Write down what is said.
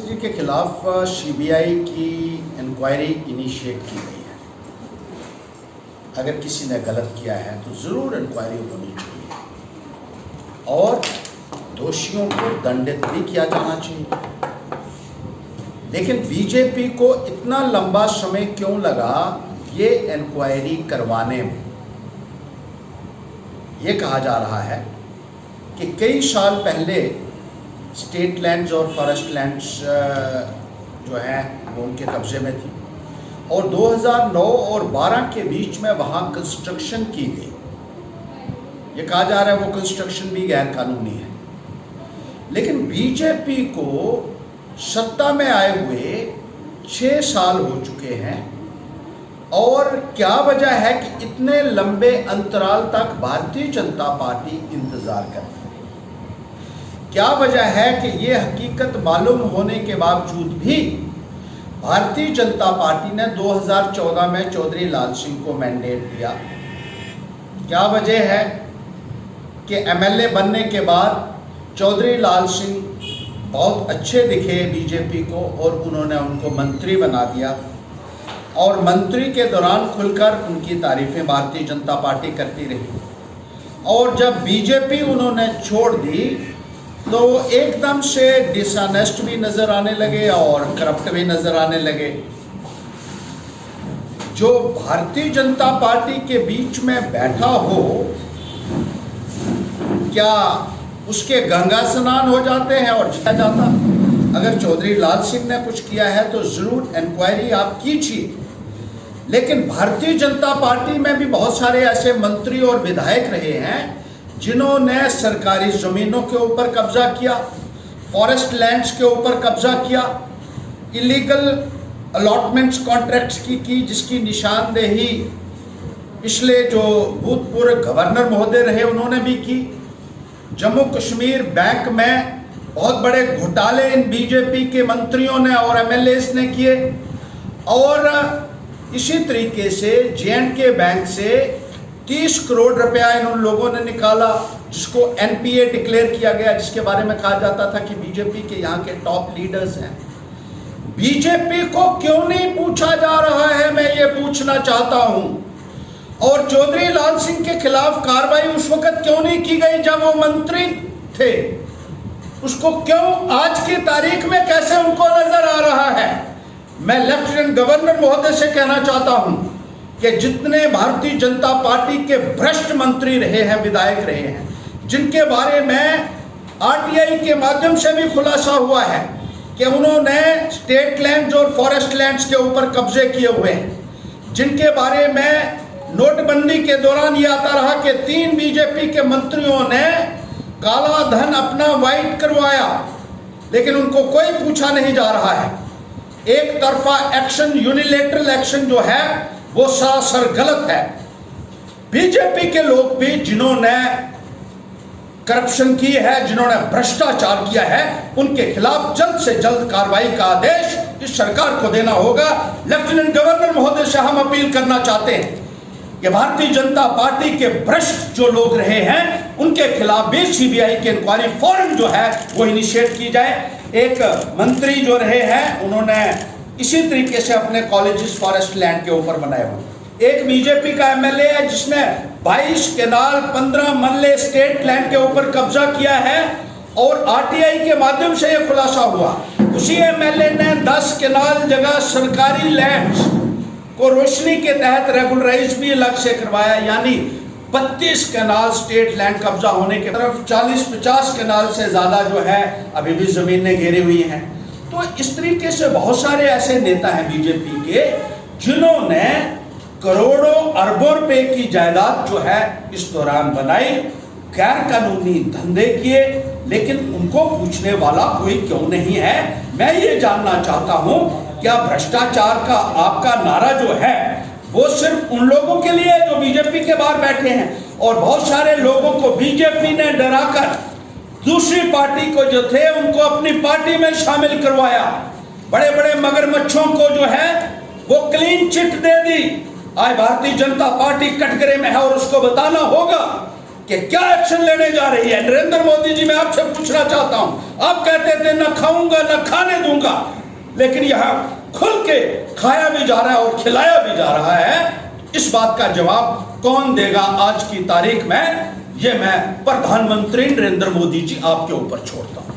जी के खिलाफ सीबीआई की इंक्वायरी इनिशिएट की गई है। अगर किसी ने गलत किया है तो ज़रूर इंक्वायरी होनी चाहिए और दोषियों को दंडित भी किया जाना चाहिए। लेकिन बीजेपी को इतना लंबा समय क्यों लगा ये इंक्वायरी करवाने में? ये कहा जा रहा है कि कई साल पहले स्टेट लैंड्स और फॉरेस्ट लैंड्स जो हैं वो उनके कब्जे में थी और 2009 और 12 के बीच में वहाँ कंस्ट्रक्शन की गई। ये कहा जा रहा है वो कंस्ट्रक्शन भी गैर कानूनी है। लेकिन बीजेपी को सत्ता में आए हुए 6 साल हो चुके हैं और क्या वजह है कि इतने लंबे अंतराल तक भारतीय जनता पार्टी इंतजार करती है? क्या वजह है कि ये हकीकत मालूम होने के बावजूद भी भारतीय जनता पार्टी ने 2014 में चौधरी लाल सिंह को मैंडेट दिया? क्या वजह है कि एमएलए बनने के बाद चौधरी लाल सिंह बहुत अच्छे दिखे बीजेपी को और उन्होंने उनको मंत्री बना दिया और मंत्री के दौरान खुलकर उनकी तारीफें भारतीय जनता पार्टी करती रही और जब बीजेपी उन्होंने छोड़ दी तो एकदम से डिसऑनेस्ट भी नजर आने लगे और करप्ट भी नजर आने लगे। जो भारतीय जनता पार्टी के बीच में बैठा हो क्या उसके गंगा स्नान हो जाते हैं और जिया जाता? अगर चौधरी लाल सिंह ने कुछ किया है तो जरूर इंक्वायरी आप कीजिए। लेकिन भारतीय जनता पार्टी में भी बहुत सारे ऐसे मंत्री और विधायक रहे हैं जिन्होंने सरकारी जमीनों के ऊपर कब्जा किया, फॉरेस्ट लैंड्स के ऊपर कब्जा किया, इलीगल अलॉटमेंट्स कॉन्ट्रैक्ट्स की जिसकी निशानदेही पिछले जो भूतपूर्व गवर्नर महोदय रहे उन्होंने भी की। जम्मू कश्मीर बैंक में बहुत बड़े घोटाले इन बीजेपी के मंत्रियों ने और एमएलएस ने किए और इसी तरीके से जे&के बैंक से 30 करोड़ रुपया इन लोगों ने निकाला जिसको एनपीए डिक्लेयर किया गया, जिसके बारे में कहा जाता था कि बीजेपी के यहाँ के टॉप लीडर्स हैं। बीजेपी को क्यों नहीं पूछा जा रहा है, मैं ये पूछना चाहता हूं। और चौधरी लाल सिंह के खिलाफ कार्रवाई उस वक्त क्यों नहीं की गई जब वो मंत्री थे? उसको क्यों आज की तारीख में कैसे उनको नजर आ रहा है? मैं लेफ्टिनेंट गवर्नर महोदय से कहना चाहता हूं कि जितने भारतीय जनता पार्टी के भ्रष्ट मंत्री रहे हैं, विधायक रहे हैं, जिनके बारे में आरटीआई के माध्यम से भी खुलासा हुआ है कि उन्होंने स्टेट लैंड्स और फॉरेस्ट लैंड्स के ऊपर कब्जे किए हुए हैं, जिनके बारे में नोटबंदी के दौरान ये आता रहा कि 3 बीजेपी के मंत्रियों ने काला धन अपना वाइट करवाया, लेकिन उनको कोई पूछा नहीं जा रहा है। एक तरफा एक्शन, यूनिलेटरल एक्शन जो है वो सरासर गलत है। बीजेपी के लोग भी जिन्होंने करप्शन की है, जिन्होंने भ्रष्टाचार किया है, उनके खिलाफ जल्द से जल्द कार्रवाई का आदेश इस सरकार को देना होगा। लेफ्टिनेंट गवर्नर महोदय से हम अपील करना चाहते हैं कि भारतीय जनता पार्टी के भ्रष्ट जो लोग रहे हैं उनके खिलाफ भी सीबीआई की इंक्वायरी फौरन जो है वो इनिशिएट की जाए। एक मंत्री जो रहे हैं उन्होंने इसी तरीके से अपने कॉलेजेस फॉरेस्ट लैंड के ऊपर बनाए हुए। एक बीजेपी का एमएलए है जिसने 22 केनाल 15 मरले स्टेट लैंड के ऊपर कब्जा किया है और आरटीआई के माध्यम से यह खुलासा हुआ। उसी एमएलए ने 10 केनाल जगह सरकारी लैंड्स को रोशनी के तहत रेगुलराइज भी अलग से करवाया, यानी 32 केनाल स्टेट लैंड कब्जा होने के तरफ 40-50 केनाल से ज्यादा जो है अभी भी जमीनें घेरी हुई हैं। तो इस तरीके से बहुत सारे ऐसे नेता हैं बीजेपी के जिन्होंने करोड़ों अरबों रुपए की जायदाद जो है इस दौरान बनाई, गैर कानूनी धंधे किए, लेकिन उनको पूछने वाला कोई क्यों नहीं है? मैं ये जानना चाहता हूं, क्या भ्रष्टाचार का आपका नारा जो है वो सिर्फ उन लोगों के लिए जो बीजेपी के बाहर बैठे हैं और बहुत सारे लोगों को बीजेपी ने डराकर दूसरी पार्टी को जो थे उनको अपनी पार्टी में शामिल करवाया, बड़े बड़े मगरमच्छों को जो है वो क्लीन चिट दे दी। आज भारतीय जनता पार्टी कटघरे में है और उसको बताना होगा कि क्या एक्शन लेने जा रही है। नरेंद्र मोदी जी, मैं आपसे पूछना चाहता हूं, आप कहते थे न खाऊंगा न खाने दूंगा, लेकिन यहां खुल के खाया भी जा रहा है और खिलाया भी जा रहा है। इस बात का जवाब कौन देगा आज की तारीख में, ये मैं प्रधानमंत्री नरेंद्र मोदी जी आपके ऊपर छोड़ता हूं।